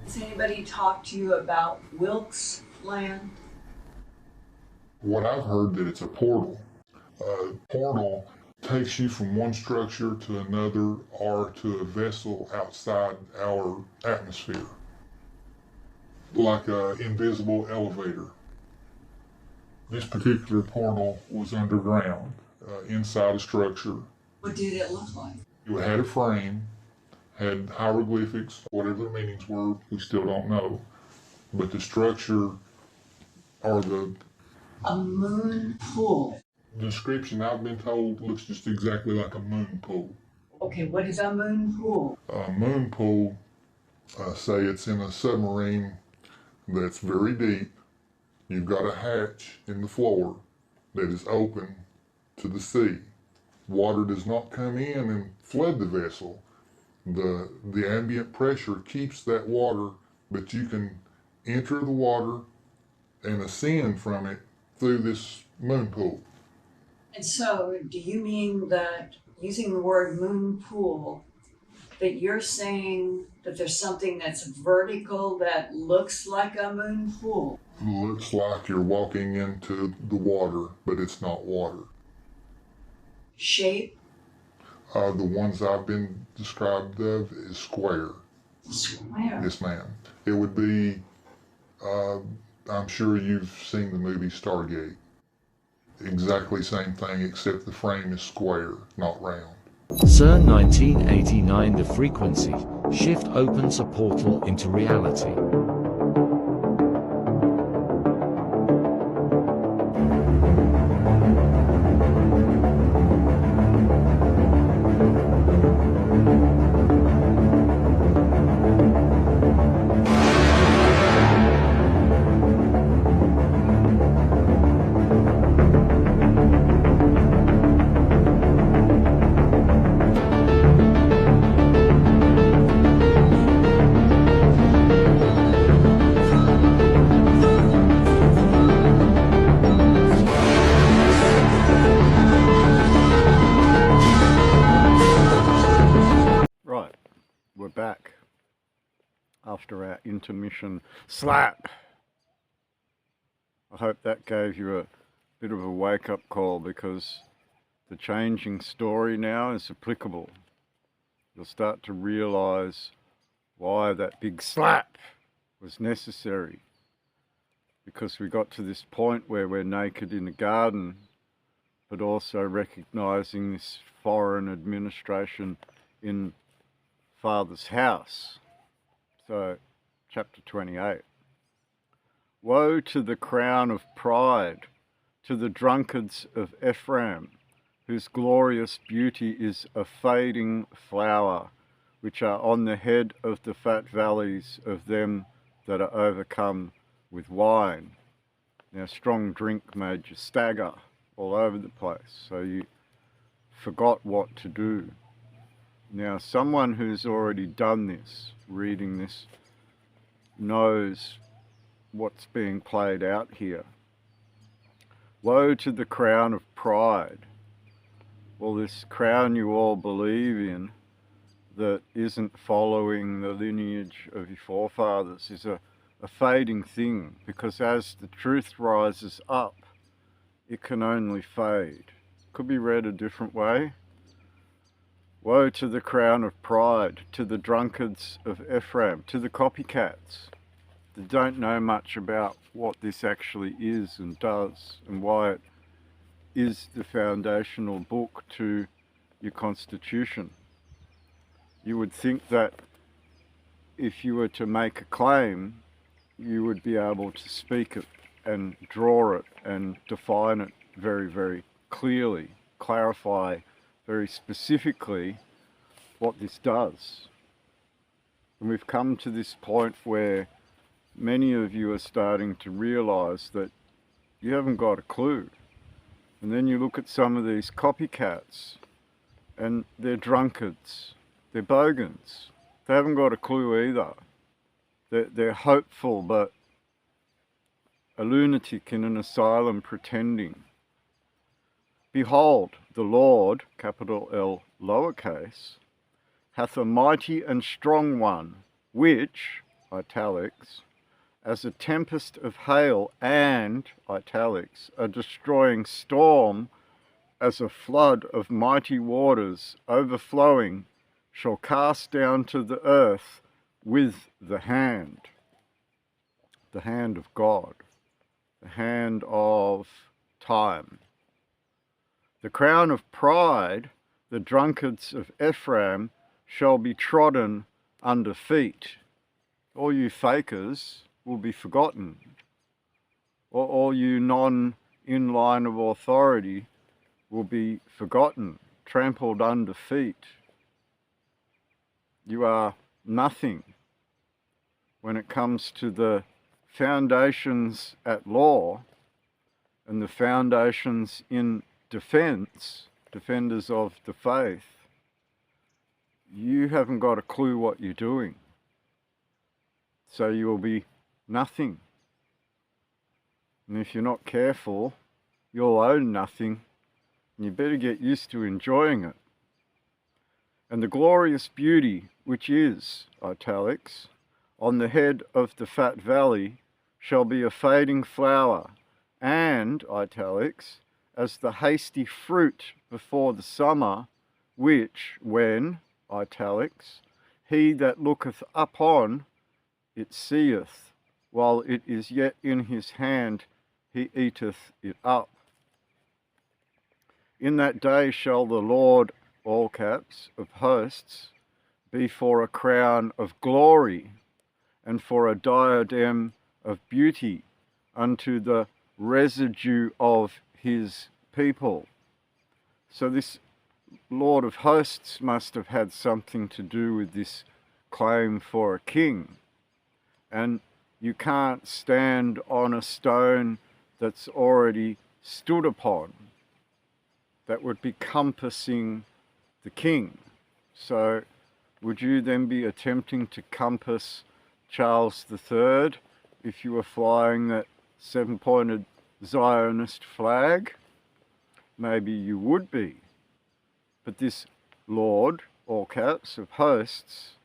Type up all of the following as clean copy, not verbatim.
Has anybody talked to you about Wilkes land? What I've heard that it's a portal. A portal takes you from one structure to another or to a vessel outside our atmosphere, like an invisible elevator. This particular portal was underground, inside a structure. What did it look like? It had a frame, had hieroglyphics, whatever the meanings were, we still don't know. But the structure or the A moon pool. description I've been told looks just exactly like a moon pool. Okay, what is a moon pool? A moon pool, say it's in a submarine that's very deep. You've got a hatch in the floor that is open to the sea. Water does not come in and flood the vessel. The ambient pressure keeps that water, but you can enter the water and ascend from it through this moon pool. And so, do you mean that using the word moon pool, that you're saying that there's something that's vertical that looks like a moon pool? It looks like you're walking into the water, but it's not water. Shape? The ones I've been described of is square. Square? Yes, ma'am. It would be, I'm sure you've seen the movie Stargate. Exactly same thing, except the frame is square, not round. Sir 1989 The frequency shift opens a portal into reality. We're back after our intermission slap. I hope that gave you a bit of a wake-up call, because the changing story now is applicable. You'll start to realise why that big slap was necessary, because we got to this point where we're naked in the garden, but also recognising this foreign administration in Father's house. So, chapter 28. Woe to the crown of pride, to the drunkards of Ephraim, whose glorious beauty is a fading flower, which are on the head of the fat valleys of them that are overcome with wine. Now, strong drink made you stagger all over the place, so you forgot what to do. Now, someone who's already done this, reading this, knows what's being played out here. Woe to the crown of pride. Well, this crown you all believe in that isn't following the lineage of your forefathers is a fading thing, because as the truth rises up, it can only fade. Could be read a different way. Woe to the crown of pride, to the drunkards of Ephraim, to the copycats that don't know much about what this actually is and does, and why it is the foundational book to your constitution. You would think that if you were to make a claim, you would be able to speak it and draw it and define it very, very clearly, clarify very specifically what this does. And we've come to this point where many of you are starting to realise that you haven't got a clue. And then you look at some of these copycats and they're drunkards, they're bogans. They haven't got a clue either. They're hopeful, but a lunatic in an asylum pretending. Behold, the Lord, capital L lowercase, hath a mighty and strong one, which italics, as a tempest of hail and, italics, a destroying storm, as a flood of mighty waters overflowing, shall cast down to the earth with the hand of God, the hand of time. The crown of pride, the drunkards of Ephraim, shall be trodden under feet. All you fakers will be forgotten. Or all you in line of authority will be forgotten, trampled under feet. You are nothing when it comes to the foundations at law and the foundations in defense, defenders of the faith. You haven't got a clue what you're doing. So you will be nothing. And if you're not careful, you'll own nothing, and you better get used to enjoying it. And the glorious beauty which is, italics, on the head of the fat valley shall be a fading flower, and, italics, as the hasty fruit before the summer, which, when, italics, he that looketh upon it seeth, while it is yet in his hand, he eateth it up. In that day shall the Lord, all caps, of hosts, be for a crown of glory, and for a diadem of beauty unto the residue of his people. So this Lord of hosts must have had something to do with this claim for a king. And you can't stand on a stone that's already stood upon. That would be compassing the king. So would you then be attempting to compass Charles III if you were flying that seven-pointed Zionist flag? Maybe you would be. But this Lord, all caps, of hosts,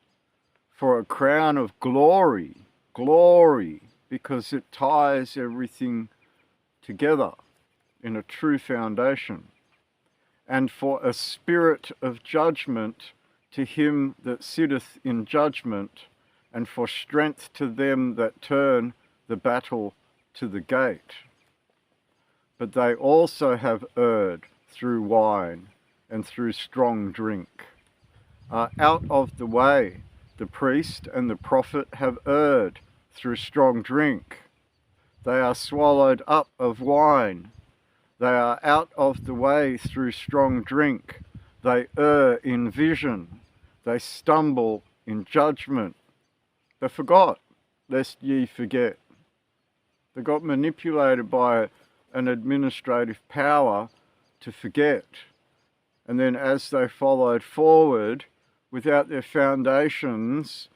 for a crown of glory, because it ties everything together in a true foundation, and for a spirit of judgment to him that sitteth in judgment, and for strength to them that turn the battle to the gate. But they also have erred through wine and through strong drink. Out of the way, the priest and the prophet have erred through strong drink. They are swallowed up of wine. They are out of the way through strong drink. They err in vision. They stumble in judgment. They forgot, lest ye forget. They got manipulated by an administrative power to forget. And then as they followed forward, without their foundations,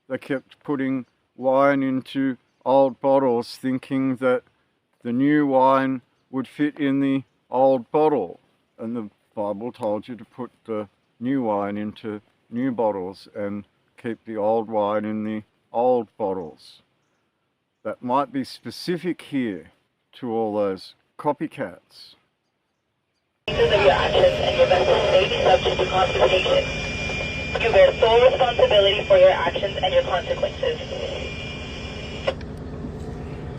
they kept putting wine into old bottles, thinking that the new wine would fit in the old bottle. And the Bible told you to put the new wine into new bottles and keep the old wine in the old bottles. That might be specific here to all those copycats. Of your actions and your vessels may be subject to confiscation. You bear sole responsibility for your actions and your consequences.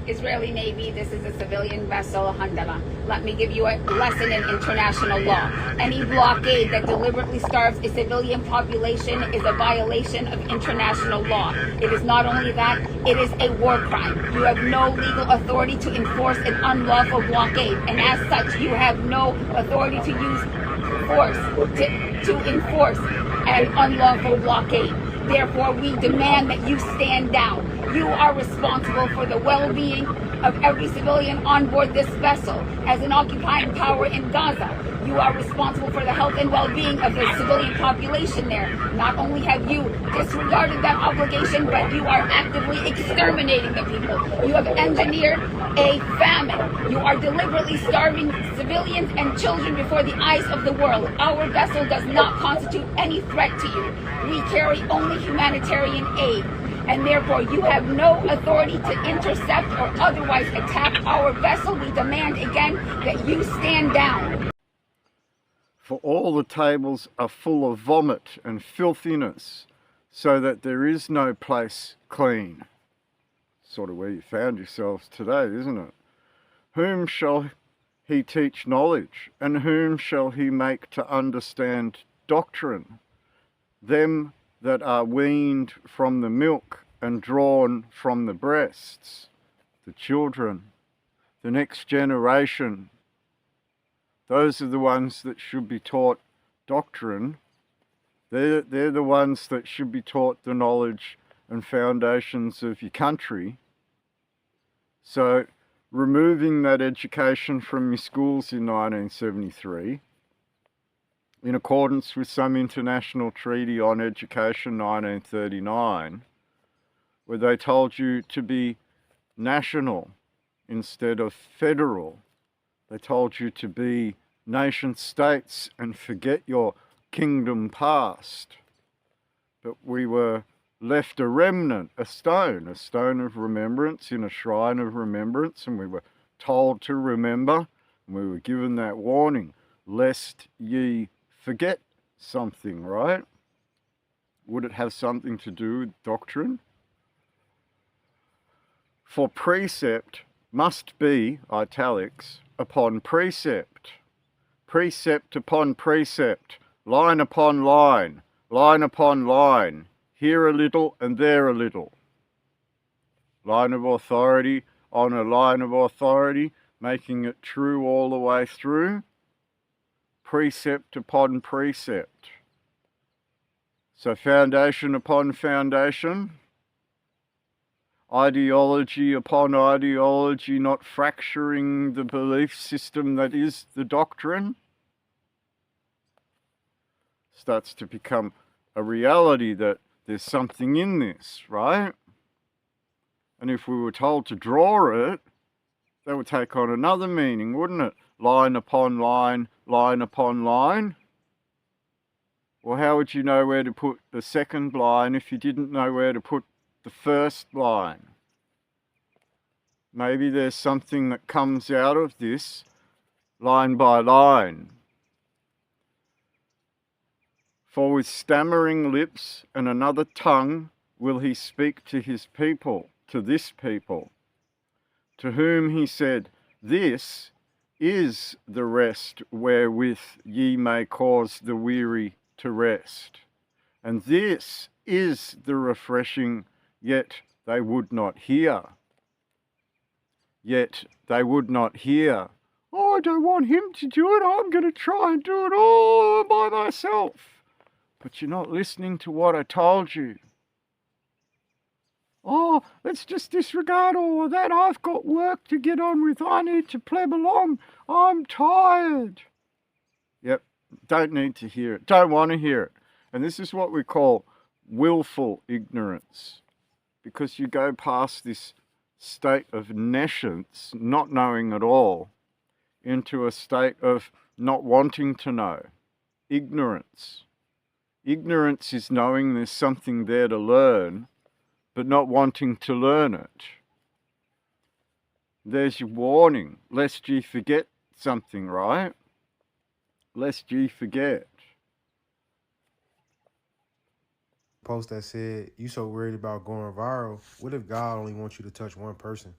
Israeli Navy, this is a civilian vessel, Handala. Let me give you a lesson in international law. Any blockade that deliberately starves a civilian population is a violation of international law. It is not only that, it is a war crime. You have no legal authority to enforce an unlawful blockade, and as such, you have no authority to use force to enforce an unlawful blockade. Therefore, we demand that you stand down. You are responsible for the well-being of every civilian on board this vessel. As an occupying power in Gaza, you are responsible for the health and well-being of the civilian population there. Not only have you disregarded that obligation, but you are actively exterminating the people. You have engineered a famine. You are deliberately starving civilians and children before the eyes of the world. Our vessel does not constitute any threat to you. We carry only humanitarian aid. and therefore you have no authority to intercept or otherwise attack our vessel. We demand again that you stand down. For all the tables are full of vomit and filthiness, so that there is no place clean. Sort of where you found yourselves today, isn't it? Whom shall he teach knowledge, and whom shall he make to understand doctrine? Them that are weaned from the milk and drawn from the breasts, the children, the next generation. Those are the ones that should be taught doctrine. They're the ones that should be taught the knowledge and foundations of your country. So removing that education from your schools in 1973, in accordance with some international treaty on education 1939, where they told you to be national instead of federal. They told you to be nation states and forget your kingdom past. But we were left a remnant, a stone of remembrance in a shrine of remembrance, and we were told to remember, and we were given that warning, lest ye forget something, right? Would it have something to do with doctrine? For precept must be, italics, upon precept, precept upon precept, line upon line, line upon line, here a little and there a little. Line of authority on a line of authority, making it true all the way through. Precept upon precept. So foundation upon foundation, ideology upon ideology, not fracturing the belief system that is the doctrine, starts to become a reality that there's something in this, right? And if we were told to draw it, that would take on another meaning, wouldn't it? Line upon line, line upon line. Well, how would you know where to put the second line if you didn't know where to put the first line? Maybe there's something that comes out of this line by line. For with stammering lips and another tongue will he speak to his people, to this people, to whom he said, this is the rest wherewith ye may cause the weary to rest. And this is the refreshing, yet they would not hear. Yet they would not hear. Oh, I don't want him to do it. I'm going to try and do it all by myself. But you're not listening to what I told you. Oh, let's just disregard all of that. I've got work to get on with. I need to pleb along. I'm tired. Yep, don't need to hear it. Don't want to hear it. And this is what we call willful ignorance. Because you go past this state of nescience, not knowing at all, into a state of not wanting to know. Ignorance. Ignorance is knowing there's something there to learn, but not wanting to learn it. There's your warning, lest ye forget something, right? Lest ye forget. Post that said, you so worried about going viral. What if God only wants you to touch one person?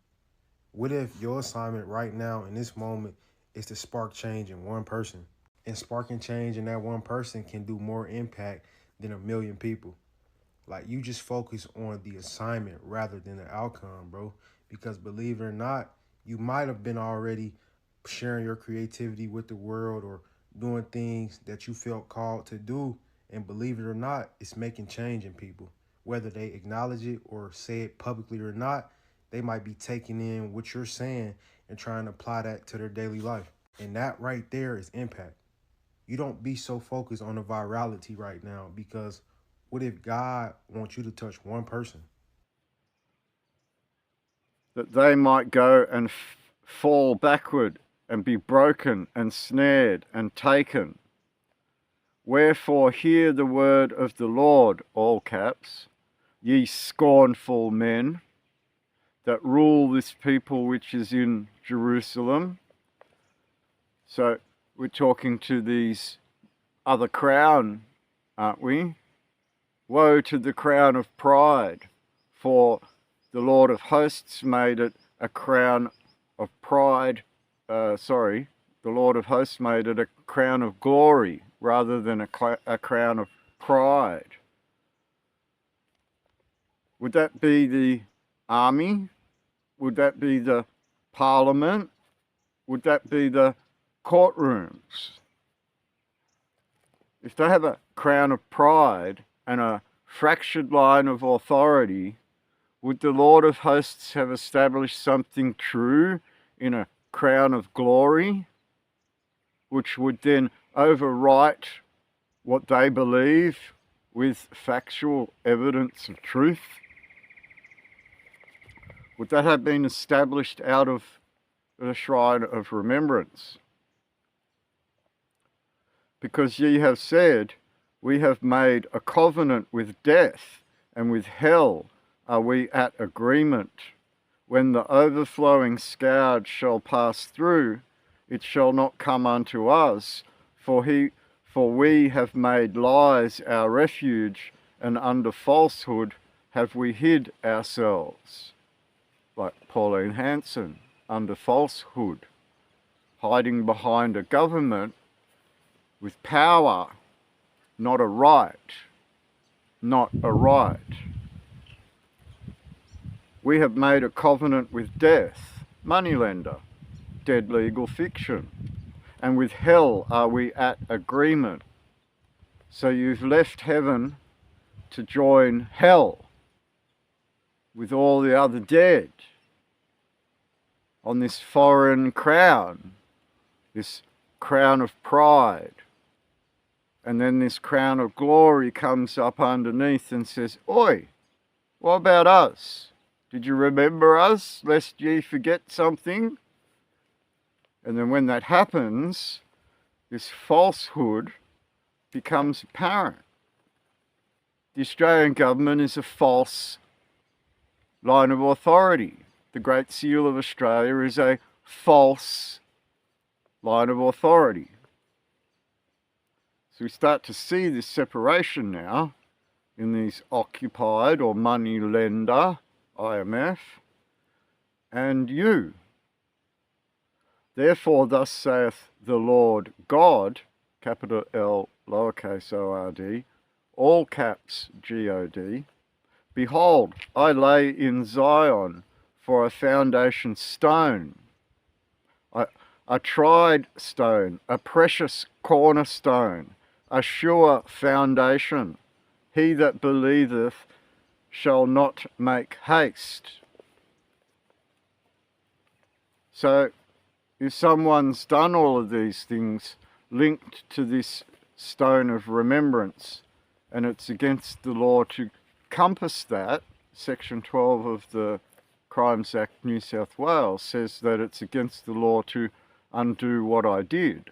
What if your assignment right now in this moment is to spark change in one person? And sparking change in that one person can do more impact than 1 million people. Like, you just focus on the assignment rather than the outcome, bro. Because believe it or not, you might have been already sharing your creativity with the world or doing things that you felt called to do. And believe it or not, it's making change in people. Whether they acknowledge it or say it publicly or not, they might be taking in what you're saying and trying to apply that to their daily life. And that right there is impact. You don't be so focused on the virality right now, because what if God wants you to touch one person? That they might go and fall backward and be broken and snared and taken. Wherefore hear the word of the Lord, all caps. ye scornful men that rule this people which is in Jerusalem. So we're talking to these other crown, aren't we? Woe to the crown of pride, for the Lord of hosts made it a crown of pride. The Lord of hosts made it a crown of glory rather than a crown of pride. Would that be the army? Would that be the parliament? Would that be the courtrooms? If they have a crown of pride and a fractured line of authority, would the Lord of hosts have established something true in a crown of glory, which would then overwrite what they believe with factual evidence of truth? Would that have been established out of the shrine of remembrance? Because ye have said, we have made a covenant with death, and with hell are we at agreement. When the overflowing scourge shall pass through, it shall not come unto us, for we have made lies our refuge, and under falsehood have we hid ourselves. Like Pauline Hanson, under falsehood, hiding behind a government with power, not a right, not a right. We have made a covenant with death, moneylender, dead legal fiction, and with hell are we at agreement. So you've left heaven to join hell with all the other dead on this foreign crown, this crown of pride. And then this crown of glory comes up underneath and says, oi, what about us? Did you remember us, lest ye forget something? And then when that happens, this falsehood becomes apparent. The Australian government is a false line of authority. The Great Seal of Australia is a false line of authority. So we start to see this separation now in these occupied or money lender, IMF, and you. Therefore, thus saith the Lord God, capital L, lowercase o-r-d, all caps G-O-D, behold, I lay in Zion for a foundation stone, a tried stone, a precious cornerstone, a sure foundation. He that believeth shall not make haste. So, if someone's done all of these things linked to this stone of remembrance, and it's against the law to compass that, Section 12 of the Crimes Act New South Wales says that it's against the law to undo what I did.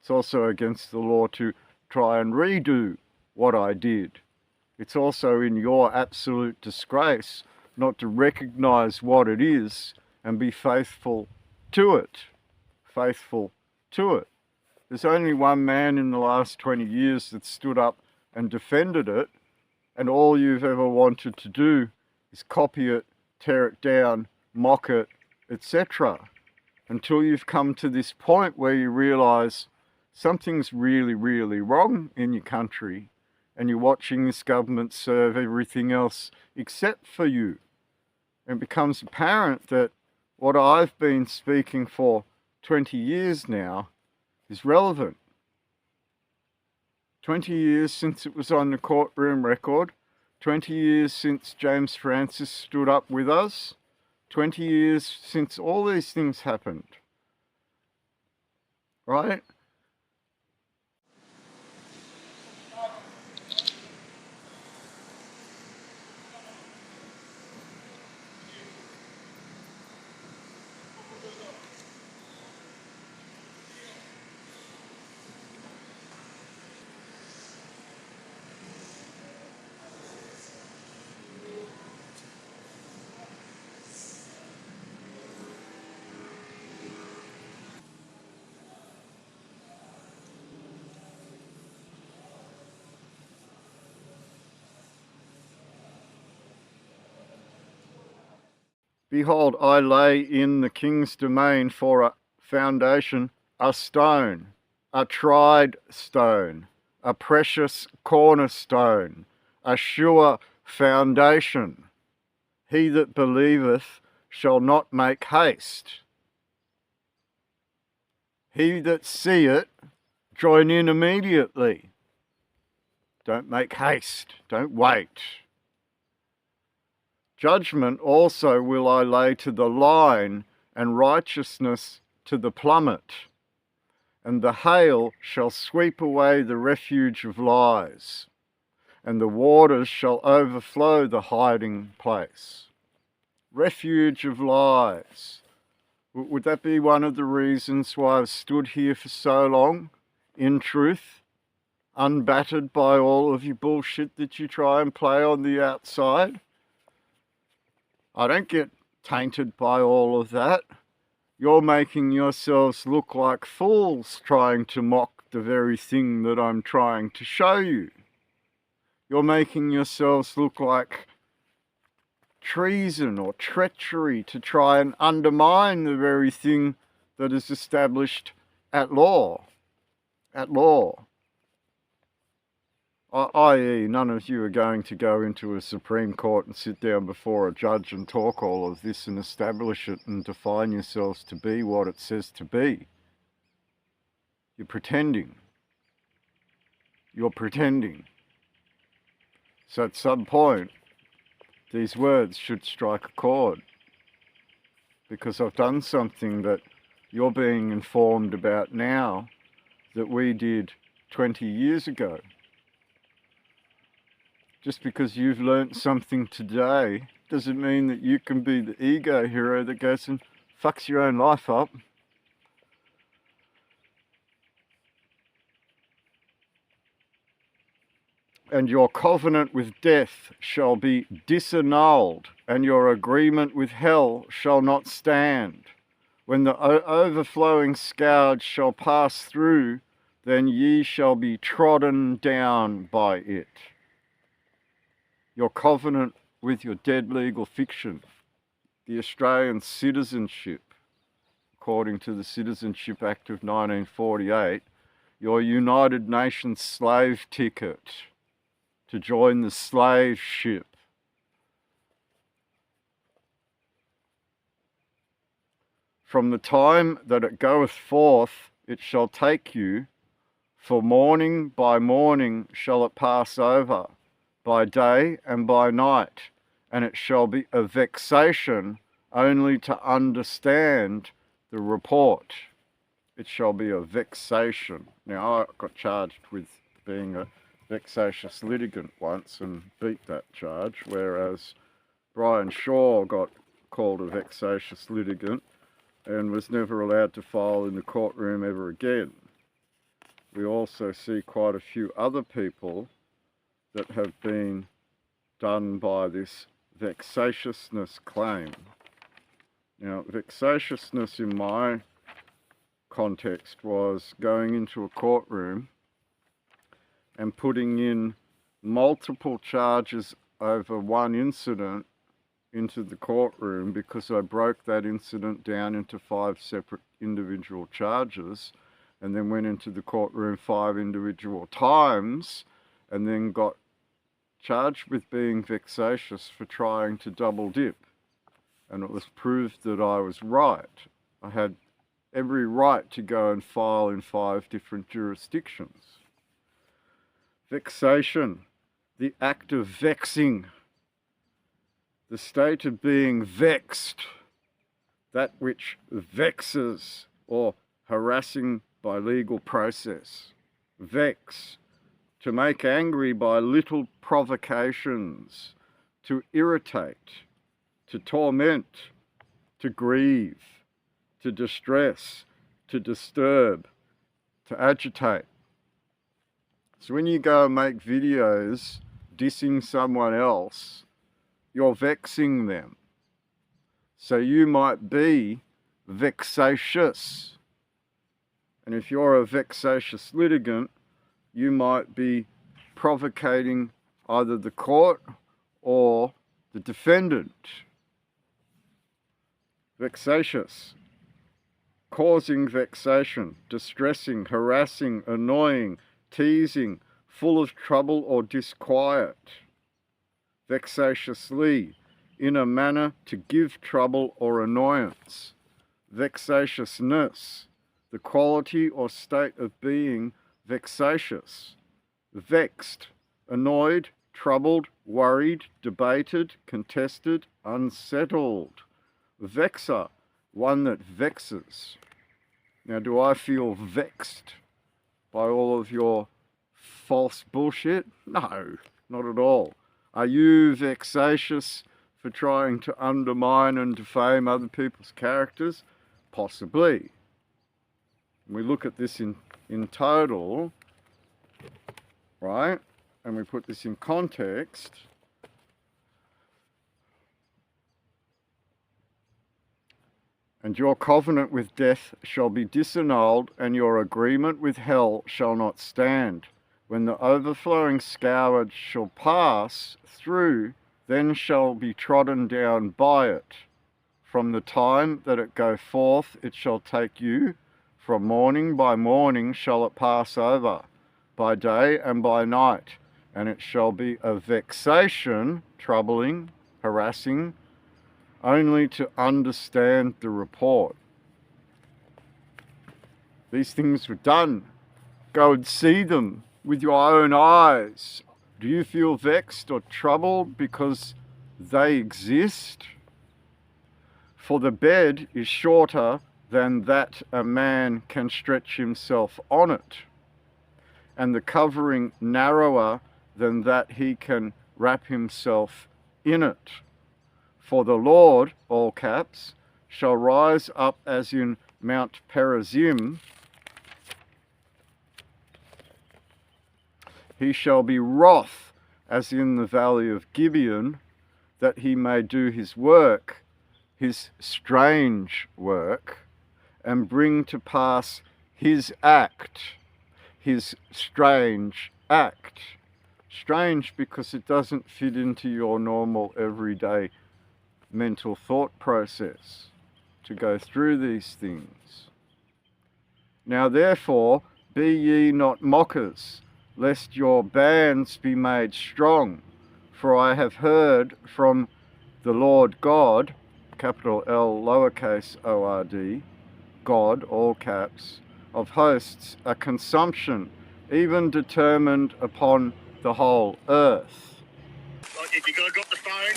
It's also against the law to try and redo what I did. It's also in your absolute disgrace not to recognise what it is and be faithful to it. Faithful to it. There's only one man in the last 20 years that stood up and defended it, and all you've ever wanted to do is copy it, tear it down, mock it, etc. Until you've come to this point where you realise something's really, really wrong in your country, and you're watching this government serve everything else except for you. And it becomes apparent that what I've been speaking for 20 years now is relevant. 20 years since it was on the courtroom record, 20 years since James Francis stood up with us, 20 years since all these things happened. Right? Behold, I lay in the king's domain for a foundation a stone, a tried stone, a precious cornerstone, a sure foundation. He that believeth shall not make haste. He that see it, join in immediately. Don't make haste, don't wait. Judgment also will I lay to the line, and righteousness to the plummet. And the hail shall sweep away the refuge of lies, and the waters shall overflow the hiding place. Refuge of lies. Would that be one of the reasons why I've stood here for so long, in truth, unbattered by all of your bullshit that you try and play on the outside? I don't get tainted by all of that. You're making yourselves look like fools trying to mock the very thing that I'm trying to show you. You're making yourselves look like treason or treachery to try and undermine the very thing that is established at law. At law. I.e., none of you are going to go into a Supreme Court and sit down before a judge and talk all of this and establish it and define yourselves to be what it says to be. You're pretending. You're pretending. So at some point, these words should strike a chord, because I've done something that you're being informed about now that we did 20 years ago. Just because you've learnt something today doesn't mean that you can be the ego hero that goes and fucks your own life up. And your covenant with death shall be disannulled, and your agreement with hell shall not stand. When the overflowing scourge shall pass through, then ye shall be trodden down by it. Your covenant with your dead legal fiction, the Australian citizenship, according to the Citizenship Act of 1948, your United Nations slave ticket to join the slave ship. From the time that it goeth forth, it shall take you, for morning by morning shall it pass over, by day and by night, and it shall be a vexation only to understand the report. It shall be a vexation. Now, I got charged with being a vexatious litigant once and beat that charge, whereas Brian Shaw got called a vexatious litigant and was never allowed to file in the courtroom ever again. We also see quite a few other people that have been done by this vexatiousness claim. Now, vexatiousness in my context was going into a courtroom and putting in multiple charges over one incident into the courtroom because I broke that incident down into 5 separate individual charges and then went into the courtroom 5 individual times and then got charged with being vexatious for trying to double dip. And it was proved that I was right. I had every right to go and file in 5 different jurisdictions. Vexation, the act of vexing, the state of being vexed, that which vexes, or harassing by legal process. Vex, to make angry by little provocations, to irritate, to torment, to grieve, to distress, to disturb, to agitate. So when you go and make videos dissing someone else, you're vexing them. So you might be vexatious. And if you're a vexatious litigant, you might be provocating either the court or the defendant. vexatious, causing vexation, distressing, harassing, annoying, teasing, full of trouble or disquiet. Vexatiously, in a manner to give trouble or annoyance. Vexatiousness, the quality or state of being vexatious. Vexed, annoyed, troubled, worried, debated, contested, unsettled. Vexer, one that vexes. Now, do I feel vexed by all of your false bullshit? No, not at all. Are you vexatious for trying to undermine and defame other people's characters? Possibly. We look at this in total, right? And we put this in context. And your covenant with death shall be disannulled, and your agreement with hell shall not stand. When the overflowing scourge shall pass through, then shall be trodden down by it. From the time that it go forth, it shall take you. From morning by morning shall it pass over, by day and by night. And it shall be a vexation, troubling, harassing, only to understand the report. These things were done. Go and see them with your own eyes. Do you feel vexed or troubled because they exist? For the bed is shorter than that a man can stretch himself on it, and the covering narrower than that he can wrap himself in it. For the Lord, all caps, shall rise up as in Mount Perazim. He shall be wroth as in the valley of Gibeon, that he may do his work, his strange work, and bring to pass his act, his strange act. Strange because it doesn't fit into your normal everyday mental thought process to go through these things. Now therefore, be ye not mockers, lest your bands be made strong. For I have heard from the Lord God, capital L lowercase o-r-d, God, all caps, of hosts, a consumption, even determined upon the whole earth. If you're going to drop the phone,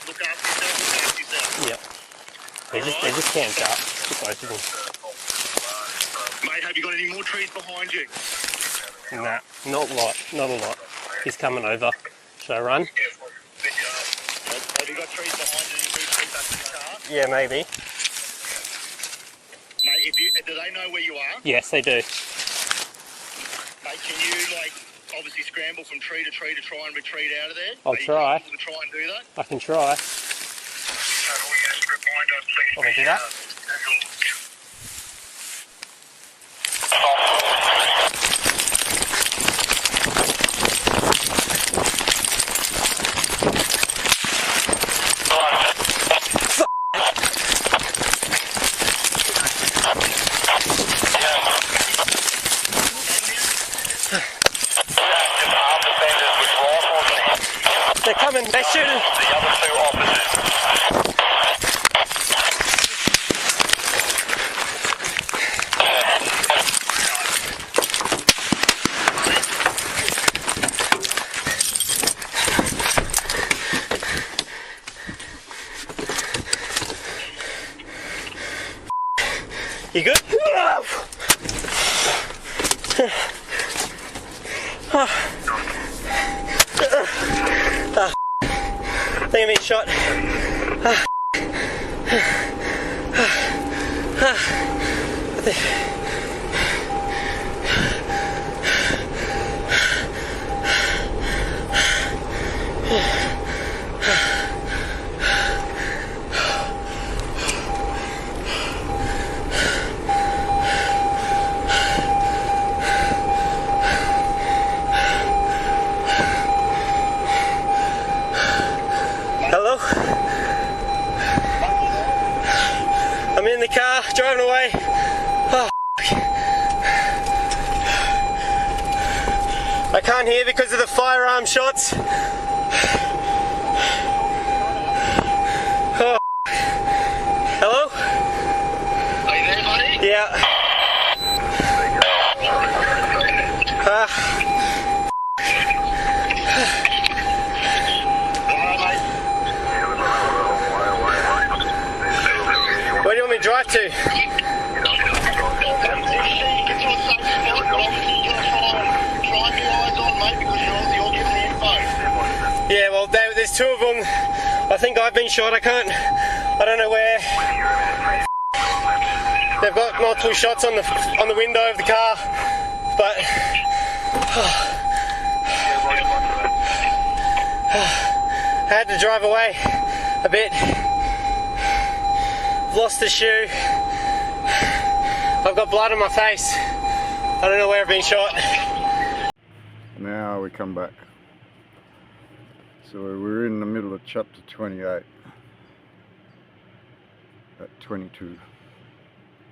look after yourself. Yep. They're just camped up. Both of them. Mate, have you got any more trees behind you? Nah, not a lot. He's coming over. Should I run? Have you got trees behind you and you trees back in the car? Yeah, maybe. Mate, do they know where you are? Yes, they do. Mate, can you, obviously scramble from tree to try and retreat out of there? I'll try. Are you able to try and do that? I can try. Want me to do that? They're coming, they're shooting. The other two officers. You good? I think I'm being shot. Hello? away. Oh, I can't hear because of the firearm shots. Oh. Hello? Are you there, buddy? Yeah. Where do you want me to drive to? Yeah, well, there's two of them. I think I've been shot. I don't know where. They've got multiple shots on the window of the car, but I had to drive away a bit. I've lost the shoe. I've got blood on my face. I don't know where I've been shot. Now we come back. So we're in the middle of chapter 28 at 22.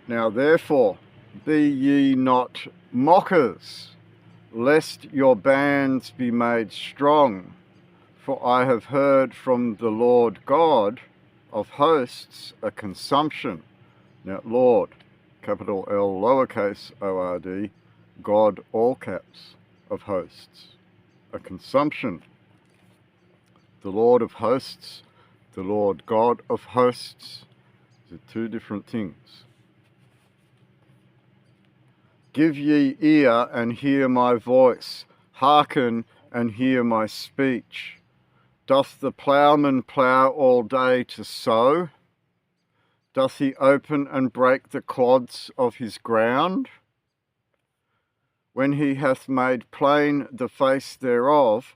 Now therefore, be ye not mockers, lest your bands be made strong. For I have heard from the Lord God of hosts a consumption. Now Lord, capital L lowercase O-R-D, God all caps, of hosts, a consumption. The Lord of hosts, the Lord God of hosts, these are two different things. Give ye ear and hear my voice, hearken and hear my speech. Doth the ploughman plough all day to sow? Doth he open and break the clods of his ground? When he hath made plain the face thereof,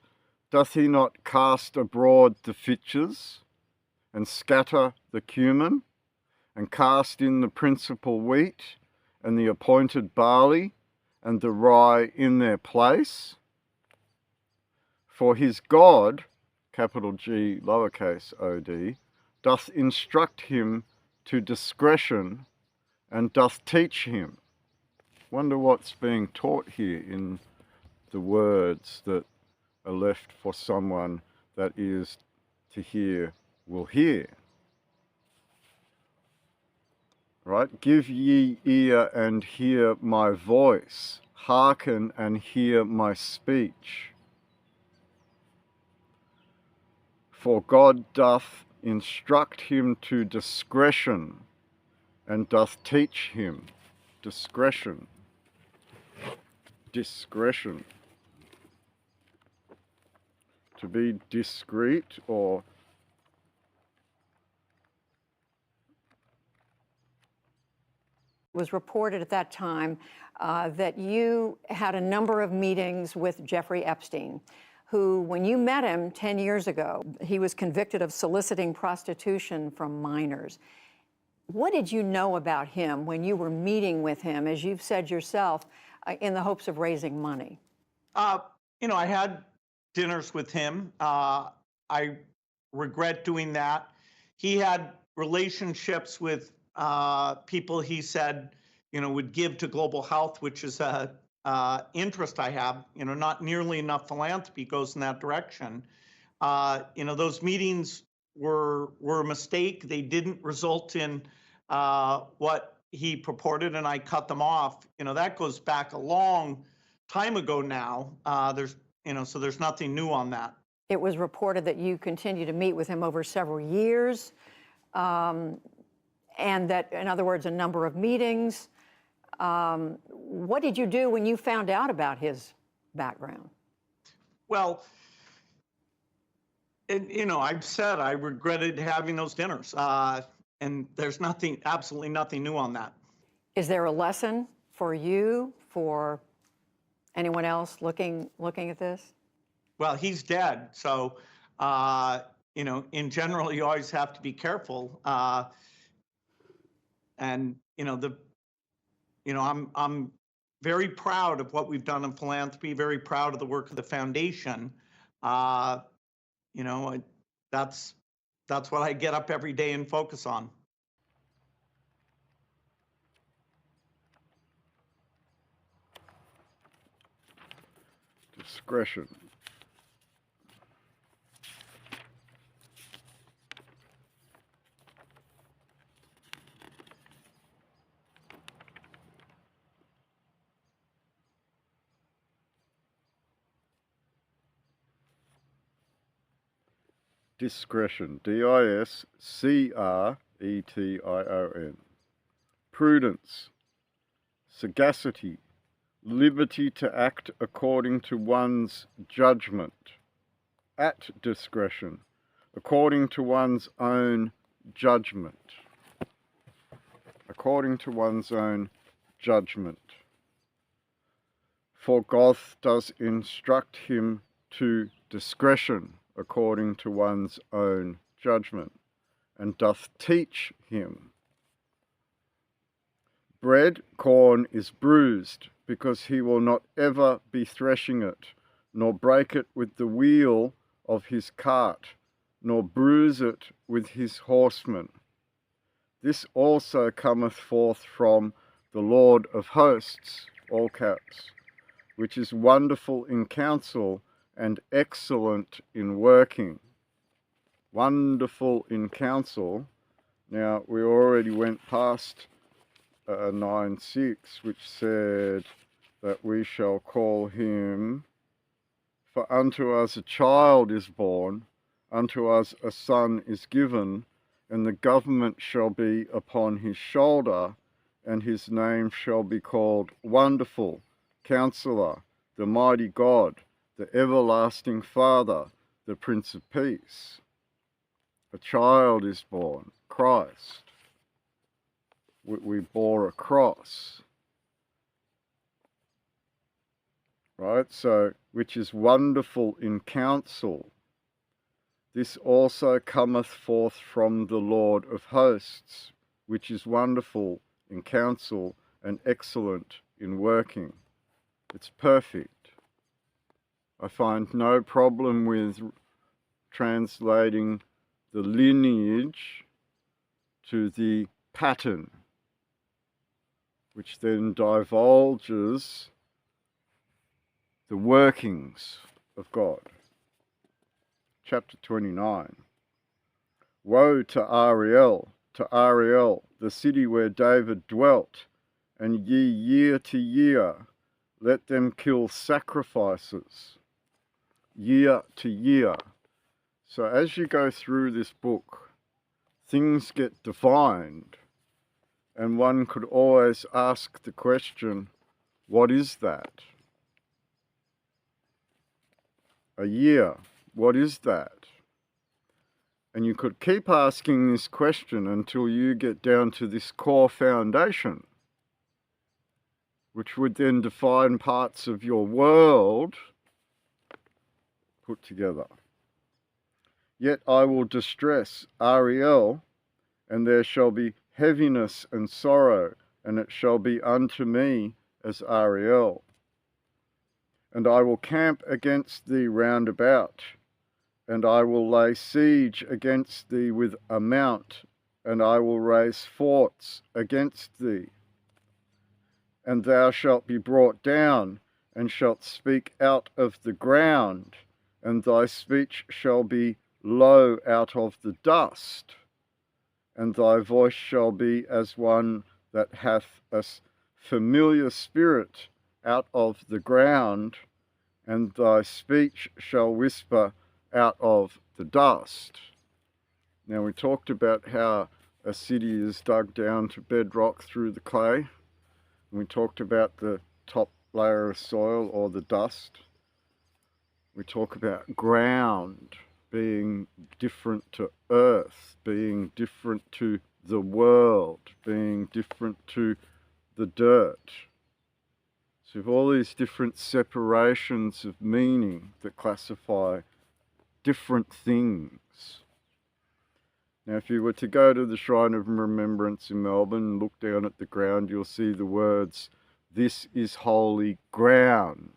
doth he not cast abroad the fitches, and scatter the cumin, and cast in the principal wheat, and the appointed barley, and the rye in their place? For his God, capital G lowercase o-d, doth instruct him to discretion, and doth teach him. Wonder what's being taught here in the words that are left for someone that is to hear will hear. Right? Give ye ear and hear my voice, hearken and hear my speech. For God doth instruct him to discretion, and doth teach him. Discretion. Discretion. To be discreet or was reported at that time that you had a number of meetings with Jeffrey Epstein, who, when you met him 10 years ago, he was convicted of soliciting prostitution from minors. What did you know about him when you were meeting with him, as you've said yourself, in the hopes of raising money? I had dinners with him. I regret doing that. He had relationships with people he said, would give to global health, which is a interest I have. Not nearly enough philanthropy goes in that direction. Those meetings were a mistake. They didn't result in what he purported, and I cut them off. That goes back a long time ago now. So there's nothing new on that. It was reported that you continued to meet with him over several years, and that, in other words, a number of meetings. What did you do when you found out about his background? Well, I've said I regretted having those dinners, and there's absolutely nothing new on that. Is there a lesson for you, for anyone else looking at this? Well, he's dead, so in general, you always have to be careful. I'm very proud of what we've done in philanthropy. Very proud of the work of the foundation. That's what I get up every day and focus on. discretion. Discretion, D-I-S-C-R-E-T-I-O-N. Prudence, sagacity, liberty to act according to one's judgment. At discretion, according to one's own judgment. According to one's own judgment. For God does instruct him to discretion, according to one's own judgment, and doth teach him. Bread, corn is bruised, because he will not ever be threshing it, nor break it with the wheel of his cart, nor bruise it with his horsemen. This also cometh forth from the Lord of hosts, all caps, which is wonderful in counsel and excellent in working. Wonderful in counsel. Now, we already went past 9:6, which said that we shall call him, for unto us a child is born, unto us a son is given, and the government shall be upon his shoulder, and his name shall be called Wonderful, Counselor, the Mighty God, the Everlasting Father, the Prince of Peace. A child is born, Christ. We bore a cross. Right? So, which is wonderful in counsel. This also cometh forth from the Lord of hosts, which is wonderful in counsel and excellent in working. It's perfect. I find no problem with translating the lineage to the pattern, which then divulges the workings of God. Chapter 29. Woe to Ariel, the city where David dwelt, and ye year to year, let them kill sacrifices. Year to year. So as you go through this book, things get defined, and one could always ask the question, what is that? A year, what is that? And you could keep asking this question until you get down to this core foundation, which would then define parts of your world put together. Yet I will distress Ariel, and there shall be heaviness and sorrow, and it shall be unto me as Ariel. And I will camp against thee round about, and I will lay siege against thee with a mount, and I will raise forts against thee. And thou shalt be brought down, and shalt speak out of the ground, and thy speech shall be low out of the dust, and thy voice shall be as one that hath a familiar spirit out of the ground, and thy speech shall whisper out of the dust. Now, we talked about how a city is dug down to bedrock through the clay. We talked about the top layer of soil, or the dust. We talk about ground being different to earth, being different to the world, being different to the dirt. So we have all these different separations of meaning that classify different things. Now, if you were to go to the Shrine of Remembrance in Melbourne and look down at the ground, you'll see the words, "This is holy ground."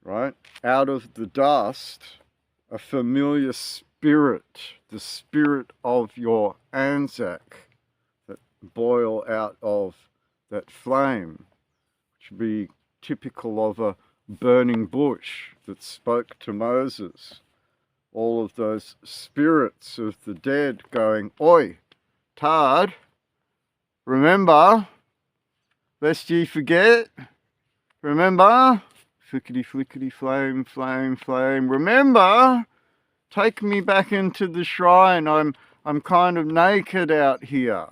Right? Out of the dust, a familiar spirit, the spirit of your Anzac that boil out of that flame, should be typical of a burning bush that spoke to Moses. All of those spirits of the dead going, "Oi, Tard, remember, lest ye forget, remember, flickety flickety flame, flame, flame, remember, take me back into the shrine, I'm kind of naked out here."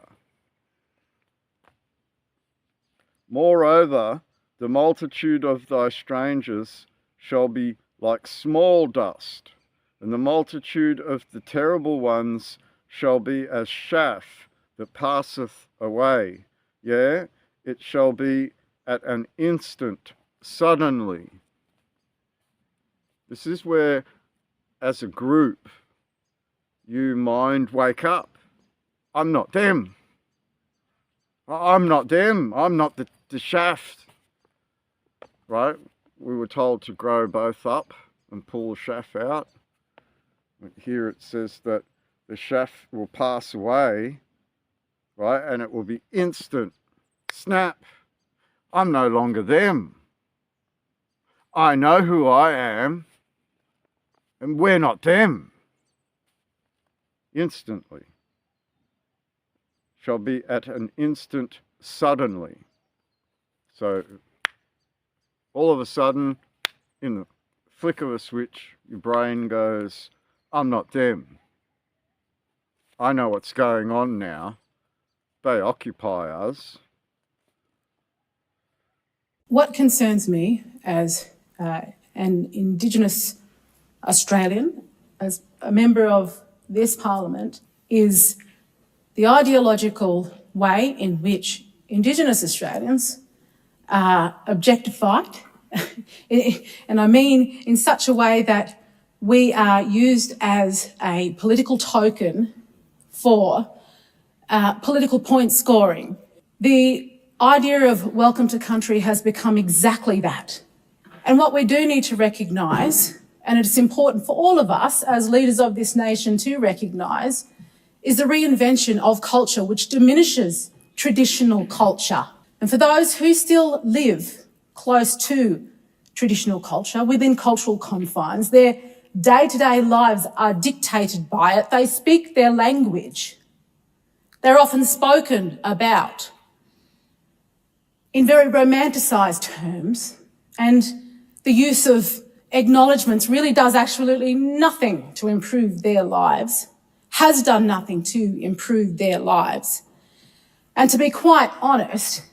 Moreover, the multitude of thy strangers shall be like small dust, and the multitude of the terrible ones shall be as chaff that passeth away. Yea, it shall be at an instant, suddenly. This is where, as a group, you mind wake up. I'm not them. I'm not them. I'm not the shaft. Right? We were told to grow both up and pull the chaff out. Here it says that the chaff will pass away, right? And it will be instant. Snap. I'm no longer them. I know who I am, and we're not them. Instantly. Shall be at an instant suddenly. So, all of a sudden, in the flick of a switch, your brain goes, I'm not them. I know what's going on now. They occupy us. What concerns me as an Indigenous Australian, as a member of this Parliament, is the ideological way in which Indigenous Australians are objectified, and I mean in such a way that we are used as a political token for political point scoring. The idea of welcome to country has become exactly that. And what we do need to recognise, and it's important for all of us as leaders of this nation to recognise, is the reinvention of culture which diminishes traditional culture. And for those who still live close to traditional culture, within cultural confines, their day-to-day lives are dictated by it. They speak their language. They're often spoken about in very romanticised terms, and the use of acknowledgements really does absolutely nothing to improve their lives, has done nothing to improve their lives. And to be quite honest,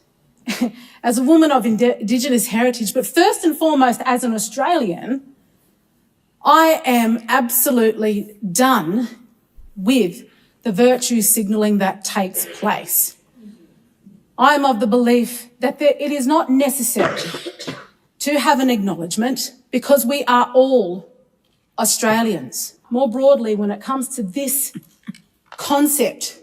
as a woman of Indigenous heritage, but first and foremost as an Australian, I am absolutely done with the virtue signalling that takes place. I am of the belief that it is not necessary to have an acknowledgement because we are all Australians. More broadly, when it comes to this concept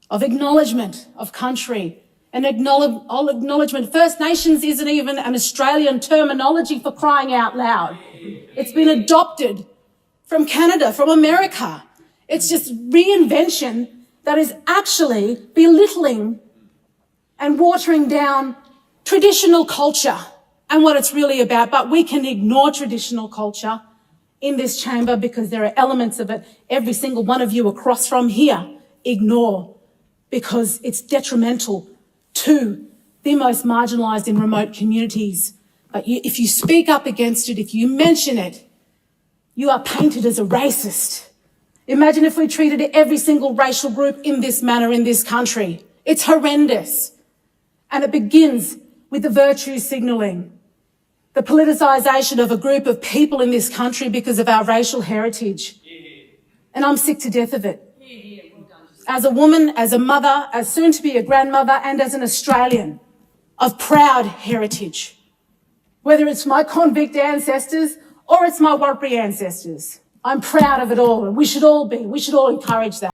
of acknowledgement of country and acknowledgement, First Nations isn't even an Australian terminology, for crying out loud. It's been adopted from Canada, from America. It's just reinvention that is actually belittling and watering down traditional culture and what it's really about. But we can ignore traditional culture in this chamber because there are elements of it every single one of you across from here ignore, because it's detrimental to the most marginalised in remote communities. But if you speak up against it, if you mention it, you are painted as a racist. Imagine if we treated every single racial group in this manner in this country. It's horrendous. And it begins with the virtue signalling, the politicisation of a group of people in this country because of our racial heritage. And I'm sick to death of it. As a woman, as a mother, as soon to be a grandmother, and as an Australian of proud heritage, whether it's my convict ancestors or it's my Warlpiri ancestors, I'm proud of it all, and we should all encourage that.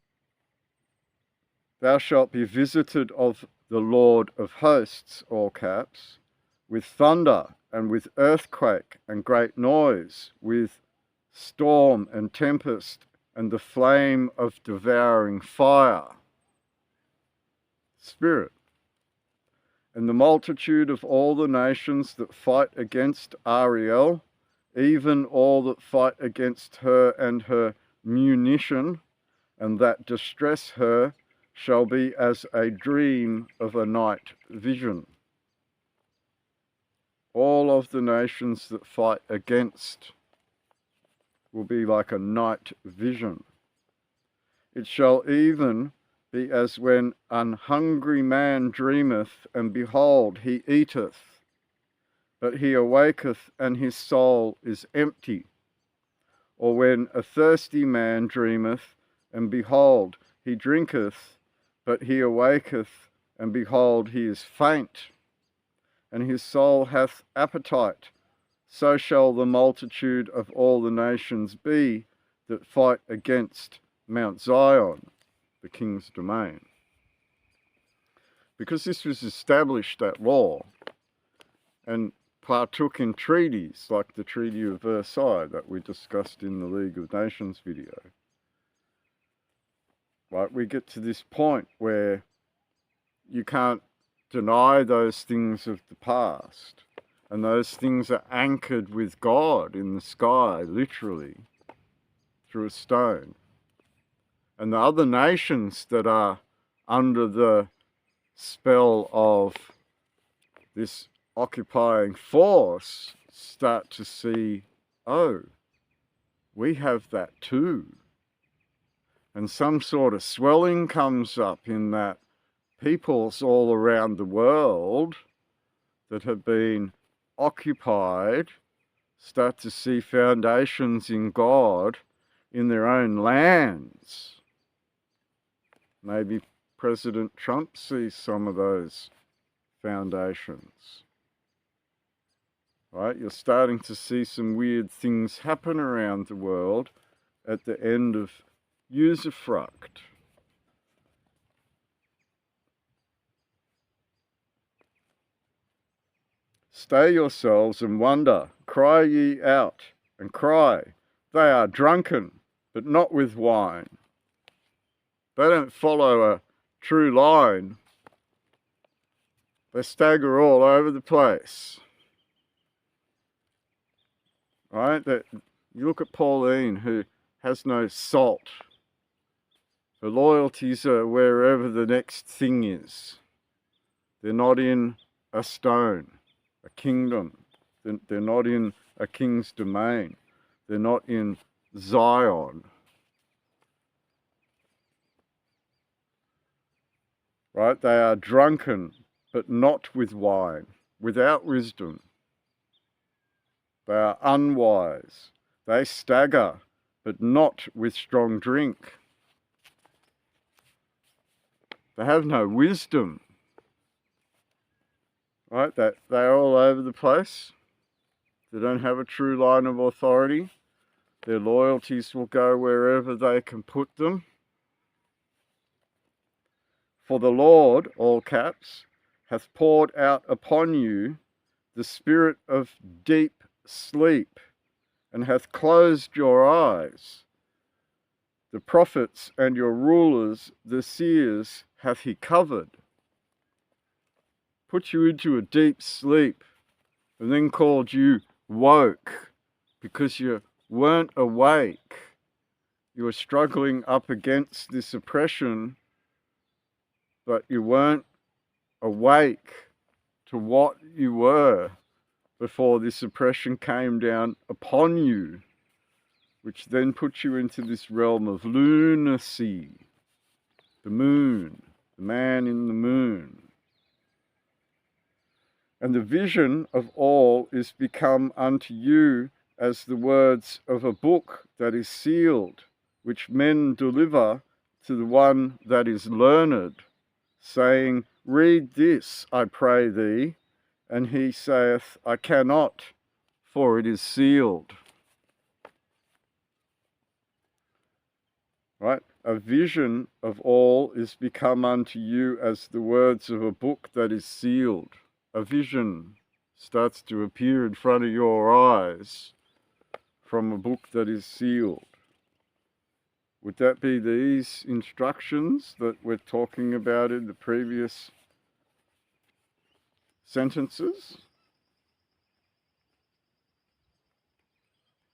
Thou shalt be visited of the Lord of hosts, all caps, with thunder and with earthquake and great noise, with storm and tempest and the flame of devouring fire. Spirit. And the multitude of all the nations that fight against Ariel, even all that fight against her and her munition, and that distress her, shall be as a dream of a night vision. All of the nations that fight against will be like a night vision. It shall even be as when an hungry man dreameth, and behold, he eateth, but he awaketh, and his soul is empty. Or when a thirsty man dreameth, and behold, he drinketh, but he awaketh, and behold, he is faint, and his soul hath appetite. So shall the multitude of all the nations be that fight against Mount Zion, the king's domain. Because this was established at law and partook in treaties like the Treaty of Versailles that we discussed in the League of Nations video. Right, we get to this point where you can't deny those things of the past, and those things are anchored with God in the sky, literally, through a stone. And the other nations that are under the spell of this occupying force start to see, oh, we have that too. And some sort of swelling comes up in that peoples all around the world that have been occupied start to see foundations in God in their own lands. Maybe President Trump sees some of those foundations. Right? You're starting to see some weird things happen around the world at the end of usufruct. Stay yourselves and wonder, cry ye out, and cry, they are drunken, but not with wine. They don't follow a true line. They stagger all over the place. Right? You look at Pauline, who has no salt. Her loyalties are wherever the next thing is. They're not in a stone, a kingdom. They're not in a king's domain. They're not in Zion. Right? They are drunken, but not with wine, without wisdom. They are unwise. They stagger, but not with strong drink. They have no wisdom. Right? They're all over the place. They don't have a true line of authority. Their loyalties will go wherever they can put them. For the Lord, all caps, hath poured out upon you the spirit of deep sleep, and hath closed your eyes. The prophets and your rulers, the seers, hath he covered. Put you into a deep sleep, and then called you woke, because you weren't awake. You were struggling up against this oppression, but you weren't awake to what you were before this oppression came down upon you, which then put you into this realm of lunacy, the moon, the man in the moon. And the vision of all is become unto you as the words of a book that is sealed, which men deliver to the one that is learned, saying, read this, I pray thee. And he saith, I cannot, for it is sealed. Right? A vision of all is become unto you as the words of a book that is sealed. A vision starts to appear in front of your eyes from a book that is sealed. Would that be these instructions that we're talking about in the previous sentences.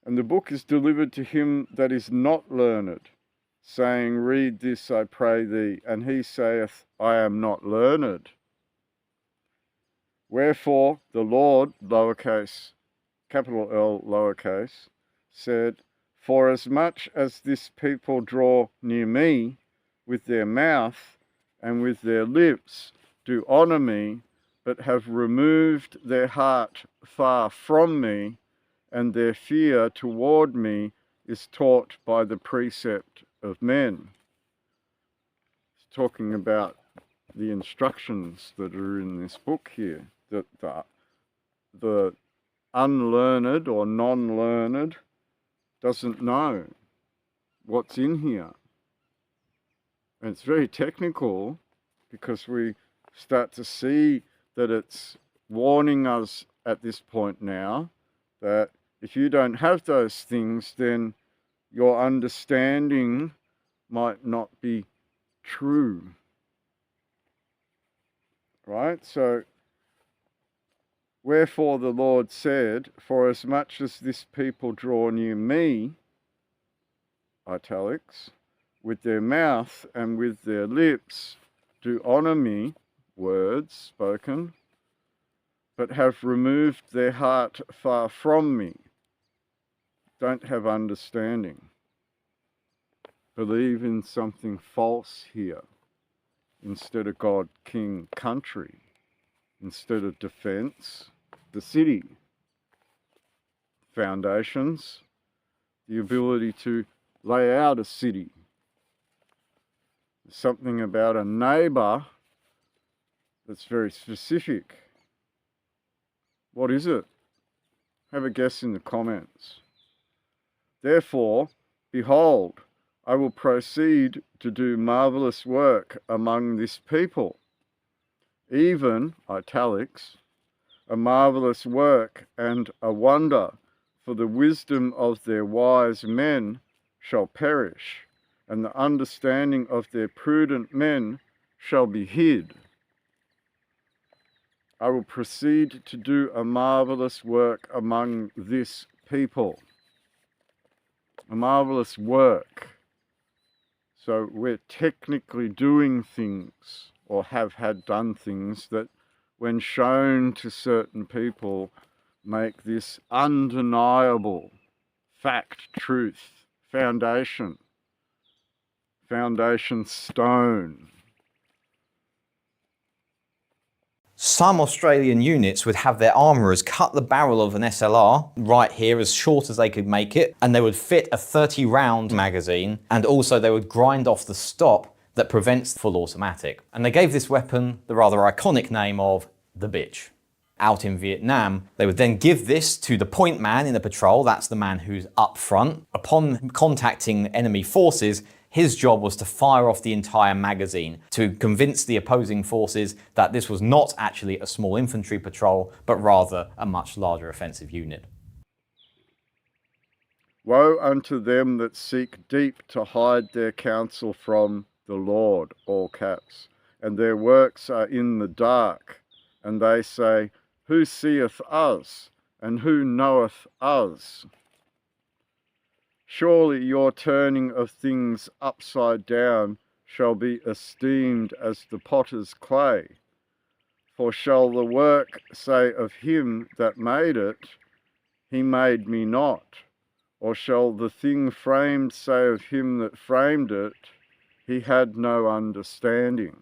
And the book is delivered to him that is not learned, saying, Read this, I pray thee. And he saith, I am not learned. Wherefore the Lord, lowercase, capital L, lowercase, said, Forasmuch as this people draw near me with their mouth and with their lips do honour me, but have removed their heart far from me, and their fear toward me is taught by the precept of men. It's talking about the instructions that are in this book here, that the unlearned or non-learned doesn't know what's in here. And it's very technical because we start to see that it's warning us at this point now that if you don't have those things, then your understanding might not be true. Right? So, wherefore the Lord said, Forasmuch as this people draw near me, italics, with their mouth and with their lips do honour me, words spoken, but have removed their heart far from me, don't have understanding, believe in something false here, instead of God, king, country, instead of defence, the city, foundations, the ability to lay out a city. Something about a neighbour that's very specific. What is it? Have a guess in the comments. Therefore, behold, I will proceed to do marvellous work among this people, even, italics, a marvellous work and a wonder, for the wisdom of their wise men shall perish, and the understanding of their prudent men shall be hid. I will proceed to do a marvellous work among this people. A marvellous work. So we're technically doing things, or have had done things, that when shown to certain people make this undeniable fact, truth, foundation stone. Some Australian units would have their armourers cut the barrel of an SLR right here as short as they could make it, and they would fit a 30-round magazine, and also they would grind off the stop that prevents full automatic. And they gave this weapon the rather iconic name of the Bitch. Out in Vietnam, they would then give this to the point man in the patrol, that's the man who's up front. Upon contacting enemy forces, his job was to fire off the entire magazine to convince the opposing forces that this was not actually a small infantry patrol, but rather a much larger offensive unit. Woe unto them that seek deep to hide their counsel from the Lord, all caps, and their works are in the dark, and they say, Who seeth us, and who knoweth us? Surely your turning of things upside down shall be esteemed as the potter's clay. For shall the work say of him that made it, He made me not? Or shall the thing framed say of him that framed it, He had no understanding?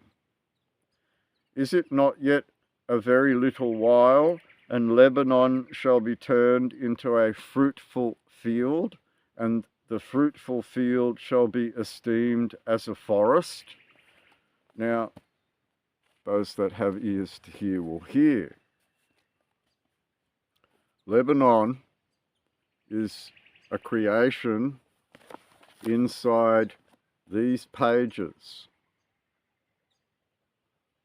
Is it not yet a very little while, and Lebanon shall be turned into a fruitful field, and the fruitful field shall be esteemed as a forest? Now, those that have ears to hear will hear. Lebanon is a creation inside these pages.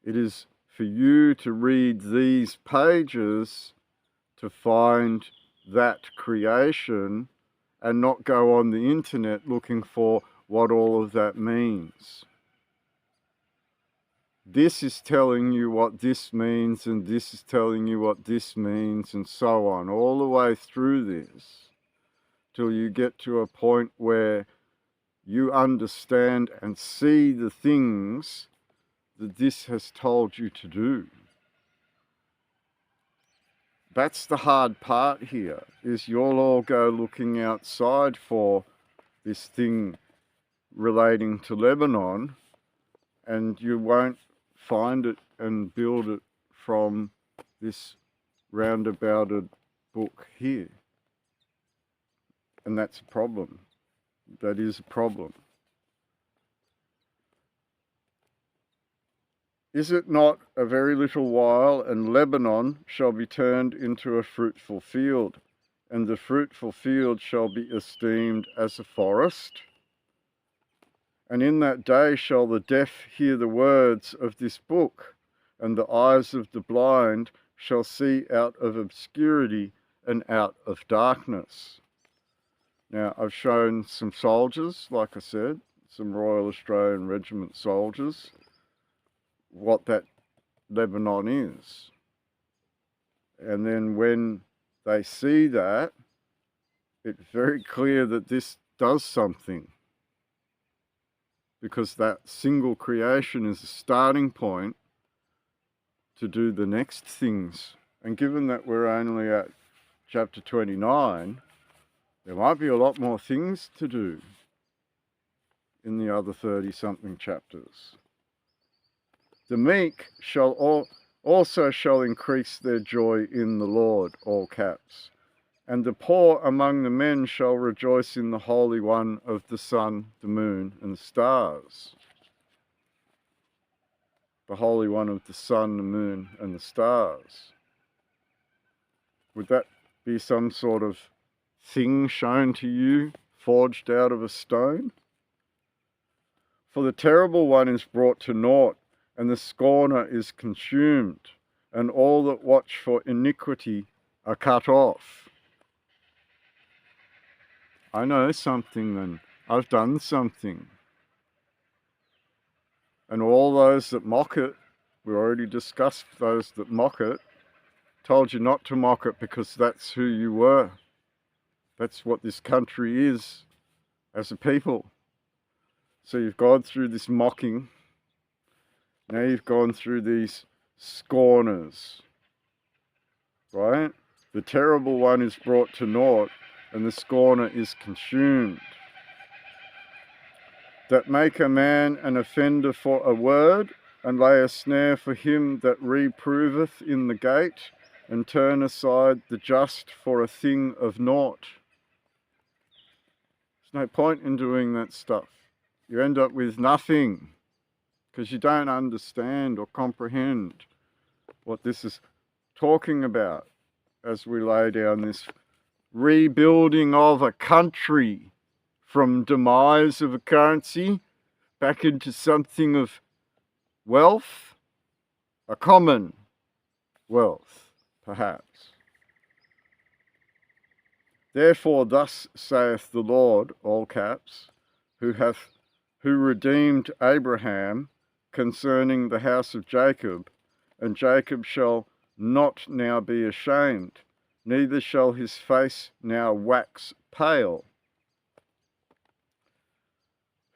It is for you to read these pages to find that creation and not go on the internet looking for what all of that means. this is telling you what this means, and this is telling you what this means, and so on, all the way through this, till you get to a point where you understand and see the things that this has told you to do. That's the hard part here, is you'll all go looking outside for this thing relating to Lebanon, and you won't find it and build it from this roundabouted book here. And that's a problem. That is a problem. Is it not a very little while, and Lebanon shall be turned into a fruitful field, and the fruitful field shall be esteemed as a forest? And in that day shall the deaf hear the words of this book, and the eyes of the blind shall see out of obscurity and out of darkness. Now, I've shown some soldiers, like I said, some Royal Australian Regiment soldiers, what that Lebanon is. And then when they see that, it's very clear that this does something, because that single creation is a starting point to do the next things. And given that we're only at chapter 29, there might be a lot more things to do in the other 30-something chapters. The meek also shall increase their joy in the Lord, all caps. And the poor among the men shall rejoice in the Holy One of the sun, the moon, and the stars. The Holy One of the sun, the moon, and the stars. Would that be some sort of thing shown to you, forged out of a stone? For the terrible one is brought to naught, and the scorner is consumed, and all that watch for iniquity are cut off. I know something then. I've done something. And all those that mock it, we already discussed those that mock it, told you not to mock it because that's who you were. That's what this country is as a people. So you've gone through this mocking. Now you've gone through these scorners, right? The terrible one is brought to naught, and the scorner is consumed. That make a man an offender for a word, and lay a snare for him that reproveth in the gate, and turn aside the just for a thing of naught. There's no point in doing that stuff. You end up with nothing, because you don't understand or comprehend what this is talking about as we lay down this rebuilding of a country from demise of a currency back into something of wealth, a common wealth, perhaps. Therefore thus saith the Lord, all caps, who redeemed Abraham concerning the house of Jacob, and Jacob shall not now be ashamed, neither shall his face now wax pale.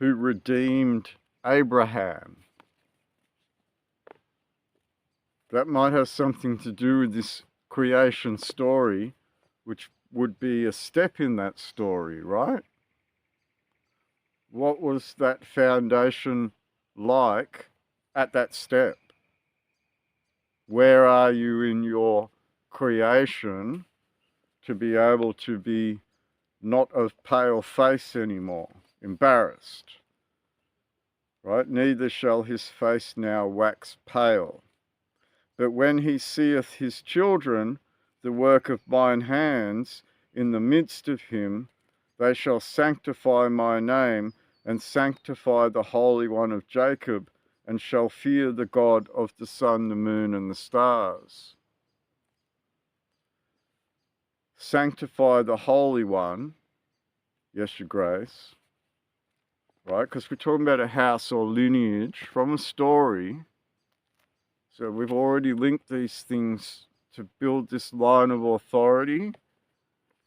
Who redeemed Abraham. That might have something to do with this creation story, which would be a step in that story, right? What was that foundation like at that step? Where are you in your creation to be able to be not of pale face anymore, embarrassed, right? Neither shall his face now wax pale. But when he seeth his children, the work of mine hands, in the midst of him, they shall sanctify my name, and sanctify the Holy One of Jacob, and shall fear the God of the sun, the moon, and the stars. Sanctify the Holy One, yes, your grace, right? Because we're talking about a house or lineage from a story So we've already linked these things to build this line of authority,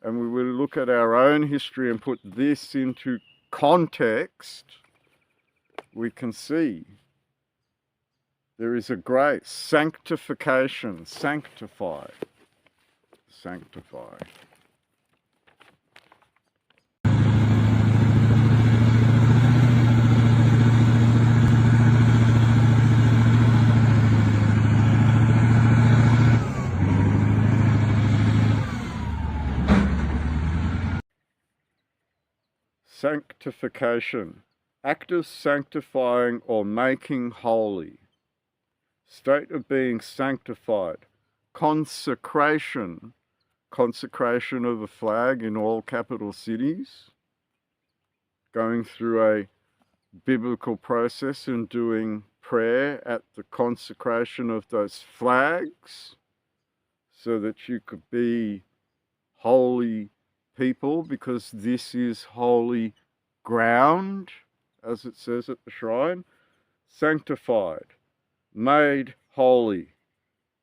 and we will look at our own history and put this into context. We can see there is a grace, sanctification, sanctify. Sanctification, act of sanctifying or making holy. State of being sanctified. Consecration, consecration of a flag in all capital cities. Going through a biblical process and doing prayer at the consecration of those flags so that you could be holy people, because this is holy ground, as it says at the shrine. Sanctified, made holy,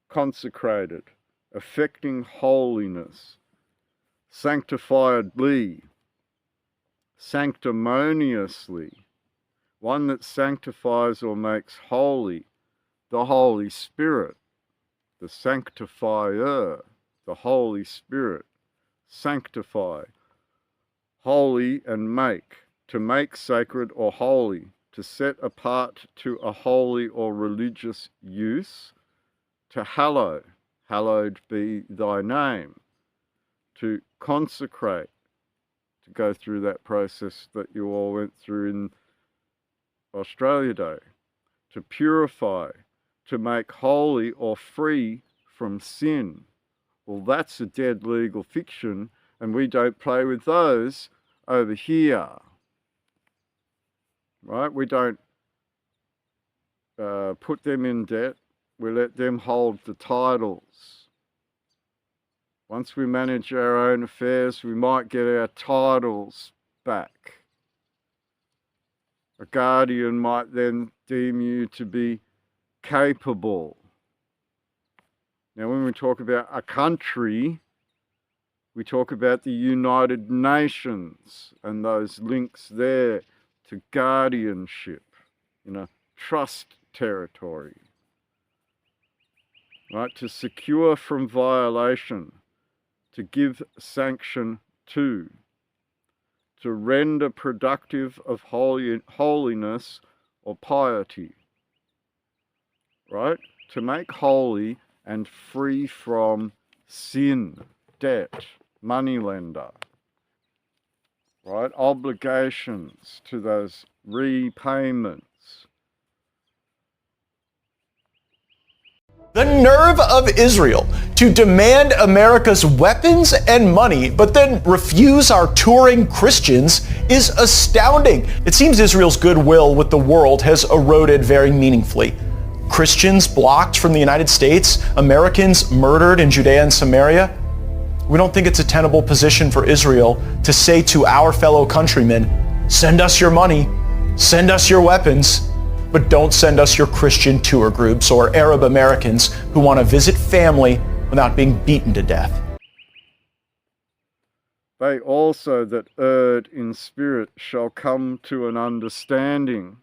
consecrated, affecting holiness. Sanctifiedly, sanctimoniously, one that sanctifies or makes holy, the Holy Spirit, the sanctifier, the Holy Spirit. Sanctify, holy and make, to make sacred or holy, to set apart to a holy or religious use, to hallow, hallowed be thy name, to consecrate, to go through that process that you all went through in Australia Day, to purify, to make holy or free from sin. Well, that's a dead legal fiction, and we don't play with those over here. Right? We don't put them in debt. We let them hold the titles. Once we manage our own affairs, we might get our titles back. A guardian might then deem you to be capable. Now, when we talk about a country, we talk about the United Nations and those links there to guardianship, trust territory, right? To secure from violation, to give sanction to render productive of holiness or piety, right? To make holy and free from sin, debt, moneylender, right? Obligations to those repayments. The nerve of Israel to demand America's weapons and money, but then refuse our touring Christians is astounding. It seems Israel's goodwill with the world has eroded very meaningfully. Christians blocked from the United States, Americans murdered in Judea and Samaria. We don't think it's a tenable position for Israel to say to our fellow countrymen, send us your money, send us your weapons, but don't send us your Christian tour groups or Arab Americans who want to visit family without being beaten to death. They also that erred in spirit shall come to an understanding,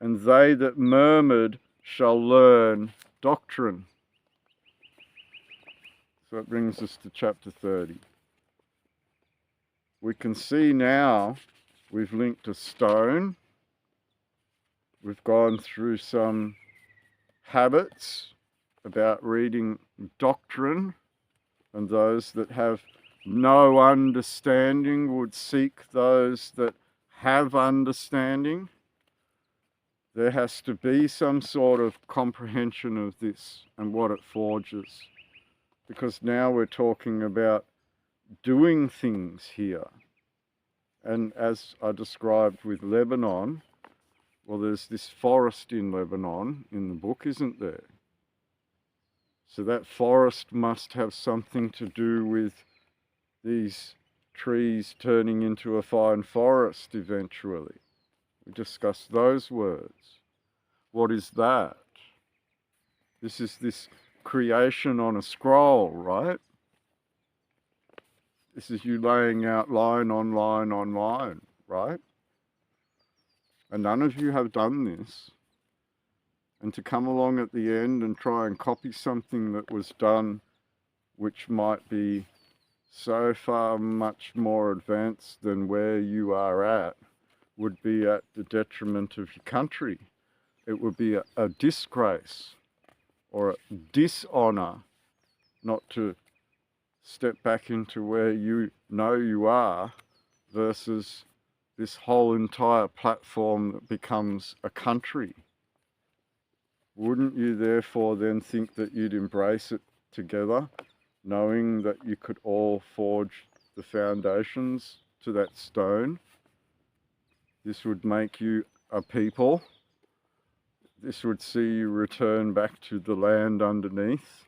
and they that murmured shall learn doctrine. So it brings us to chapter 30. We can see now we've linked a stone. We've gone through some habits about reading doctrine, and those that have no understanding would seek those that have understanding. There has to be some sort of comprehension of this and what it forges, because now we're talking about doing things here. And as I described with Lebanon, well, there's this forest in Lebanon in the book, isn't there? So that forest must have something to do with these trees turning into a fine forest eventually. We discussed those words. What is that? This is this creation on a scroll, right? This is you laying out line on line on line, right? And none of you have done this. And to come along at the end and try and copy something that was done which might be so far much more advanced than where you are at would be at the detriment of your country. It would be a disgrace or a dishonour not to step back into where you know you are versus this whole entire platform that becomes a country. Wouldn't you therefore then think that you'd embrace it together, knowing that you could all forge the foundations to that stone? This would make you a people. This would see you return back to the land underneath.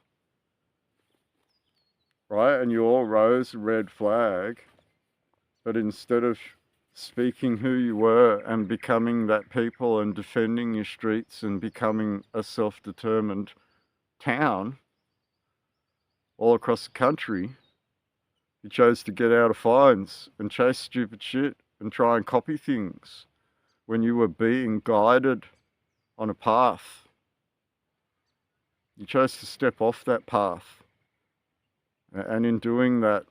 Right? And you all rose a red flag, but instead of speaking who you were and becoming that people and defending your streets and becoming a self-determined town all across the country, you chose to get out of fines and chase stupid shit and try and copy things when you were being guided on a path. You chose to step off that path. And in doing that,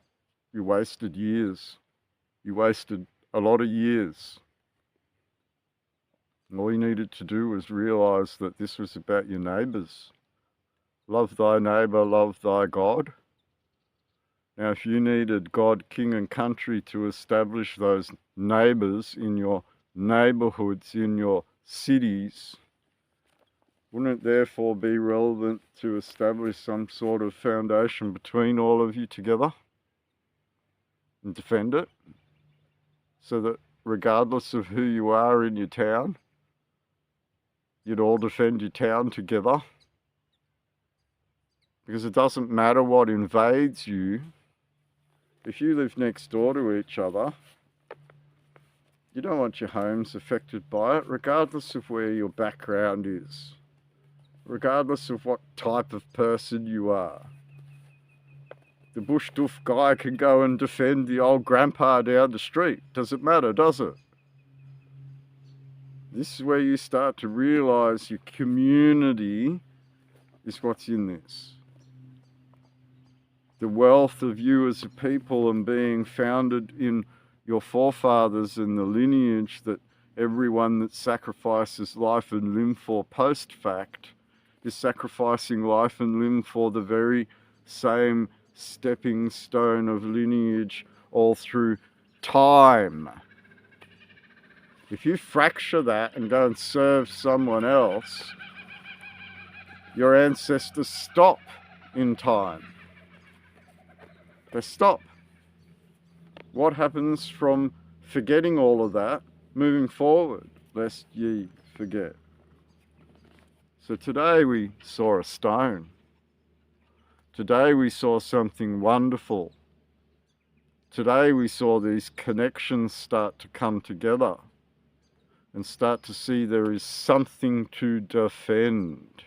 you wasted years. You wasted a lot of years. And all you needed to do was realise that this was about your neighbours. Love thy neighbour, love thy God. Now, if you needed God, King and country to establish those neighbours in your neighbourhoods, in your cities, wouldn't it therefore be relevant to establish some sort of foundation between all of you together and defend it? So that regardless of who you are in your town, you'd all defend your town together. Because it doesn't matter what invades you. If you live next door to each other, you don't want your homes affected by it, regardless of where your background is, regardless of what type of person you are. The bush doof guy can go and defend the old grandpa down the street. Doesn't matter, does it? This is where you start to realise your community is what's in this. The wealth of you as a people and being founded in your forefathers and the lineage that everyone that sacrifices life and limb for post fact is sacrificing life and limb for the very same stepping stone of lineage all through time. If you fracture that and go and serve someone else, your ancestors stop in time. They stop. What happens from forgetting all of that, moving forward, lest ye forget? So today we saw a stone. Today we saw something wonderful. Today we saw these connections start to come together and start to see there is something to defend.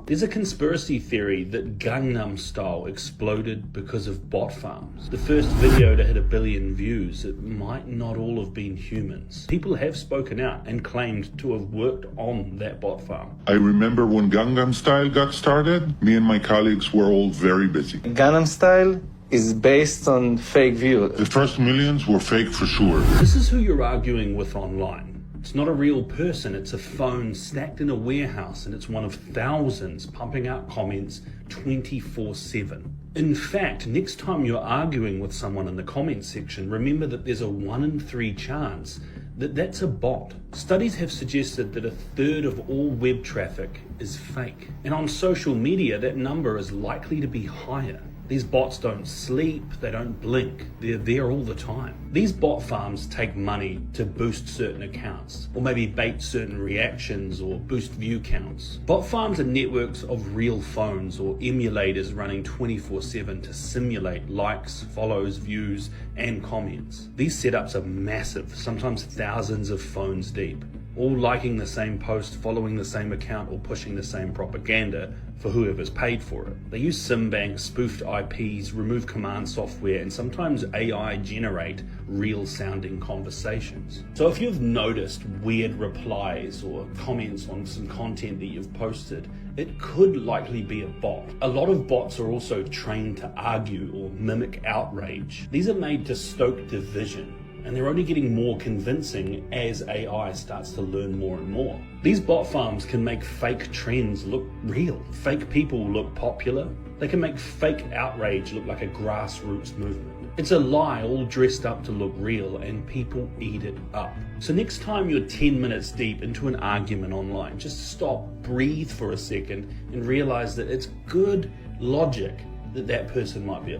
There's a conspiracy theory that Gangnam Style exploded because of bot farms. The first video to hit 1 billion views, it might not all have been humans. People have spoken out and claimed to have worked on that bot farm. I remember when Gangnam Style got started, me and my colleagues were all very busy. Gangnam Style is based on fake views. The first millions were fake for sure. This is who you're arguing with online. It's not a real person, it's a phone stacked in a warehouse, and it's one of thousands pumping out comments 24/7. In fact, next time you're arguing with someone in the comments section, remember that there's a 1 in 3 chance that that's a bot. Studies have suggested that 1/3 of all web traffic is fake. And on social media, that number is likely to be higher. These bots don't sleep, they don't blink, they're there all the time. These bot farms take money to boost certain accounts, or maybe bait certain reactions or boost view counts. Bot farms are networks of real phones or emulators running 24/7 to simulate likes, follows, views, and comments. These setups are massive, sometimes thousands of phones deep. all liking the same post, following the same account, or pushing the same propaganda for whoever's paid for it. They use SIM banks, spoofed IPs, remove command software, and sometimes AI generate real-sounding conversations. So if you've noticed weird replies or comments on some content that you've posted, it could likely be a bot. A lot of bots are also trained to argue or mimic outrage. These are made to stoke division, and they're only getting more convincing as AI starts to learn more and more. These bot farms can make fake trends look real, fake people look popular. They can make fake outrage look like a grassroots movement. It's a lie all dressed up to look real, and people eat it up. So next time you're 10 minutes deep into an argument online, just stop, breathe for a second, and realize that it's good logic that that person might be a